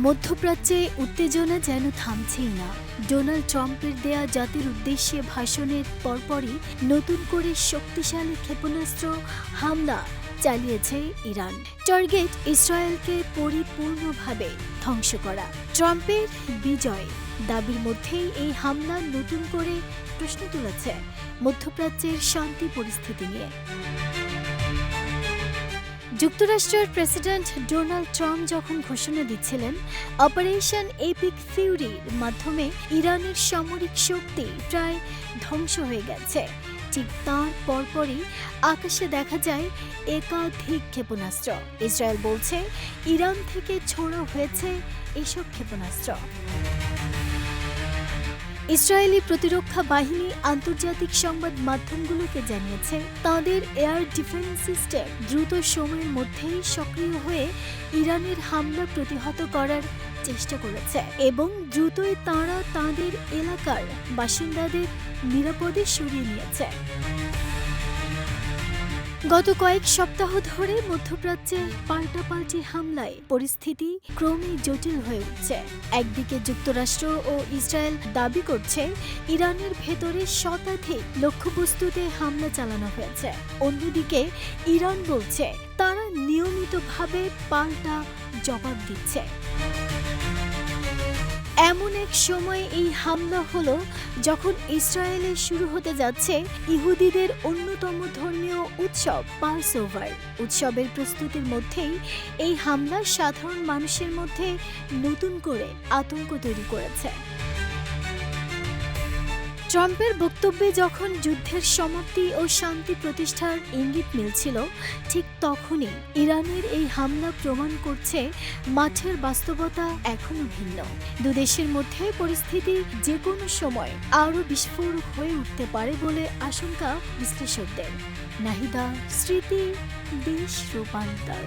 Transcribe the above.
মধ্যপ্রাচ্যে উত্তেজনা যেন থামছেই না। ডোনাল্ড ট্রাম্পের দেয়া জাতির উদ্দেশ্যে ভাষণের পরপরই নতুন করে শক্তিশালী ক্ষেপণাস্ত্র হামলা চালিয়েছে ইরান। টার্গেট ইসরায়েলকে পরিপূর্ণভাবে ধ্বংস করা। ট্রাম্পের বিজয় দাবির মধ্যেই এই হামলা নতুন করে প্রশ্ন তুলেছে মধ্যপ্রাচ্যের শান্তি পরিস্থিতি নিয়ে। যুক্তরাষ্ট্রের প্রেসিডেন্ট ডোনাল্ড ট্রাম্প যখন ঘোষণা দিচ্ছিলেন অপারেশন এপিক ফিউরির মাধ্যমে ইরানের সামরিক শক্তি প্রায় ধ্বংস হয়ে গেছে, ঠিক তার পরপরই আকাশে দেখা যায় একাধিক ক্ষেপণাস্ত্র। ইসরায়েল বলছে ইরান থেকে ছোড়া হয়েছে এসব ক্ষেপণাস্ত্র। ইসরায়েলি প্রতিরক্ষা বাহিনী আন্তর্জাতিক সংবাদ মাধ্যমগুলোকে জানিয়েছে তাদের এয়ার ডিফেন্স সিস্টেম দ্রুত সময়ের মধ্যেই সক্রিয় হয়ে ইরানের হামলা প্রতিহত করার চেষ্টা করেছে এবং দ্রুতই তারা তাদের এলাকার বাসিন্দাদের নিরাপদে সরিয়ে নিয়েছে। গত কয়েক সপ্তাহ ধরে মধ্যপ্রাচ্যে পাল্টাপাল্টি হামলায় পরিস্থিতি ক্রমেই জটিল হয়ে উঠছে। একদিকে যুক্তরাষ্ট্র ও ইসরায়েল দাবি করছে ইরানের ভেতরে শতাধিক লক্ষ্যবস্তুতে হামলা চালানো হয়েছে, অন্যদিকে ইরান বলছে তারা নিয়মিতভাবে পাল্টা জবাব দিচ্ছে। এমন এক সময় এই হামলা হলো যখন ইসরায়েলে শুরু হতে যাচ্ছে ইহুদিদের অন্যতম ধর্মীয় উৎসব পাসওভার। উৎসবের প্রস্তুতির মধ্যেই এই হামলা সাধারণ মানুষের মধ্যে নতুন করে আতঙ্ক তৈরি করেছে। ট্রাম্পের বক্তব্যে যখন যুদ্ধের সমাপ্তি ও শান্তি প্রতিষ্ঠার ইঙ্গিত মিলছিল, ঠিক তখনই ইরানের এই হামলা প্রমাণ করছে মাঠের বাস্তবতা এখনো ভিন্ন। দুদেশের মধ্যে পরিস্থিতি যে কোনো সময় আরও বিস্ফোরক হয়ে উঠতে পারে বলে আশঙ্কা বিশ্লেষকদের। নাহিদা, স্মৃতি, দেশ রূপান্তর।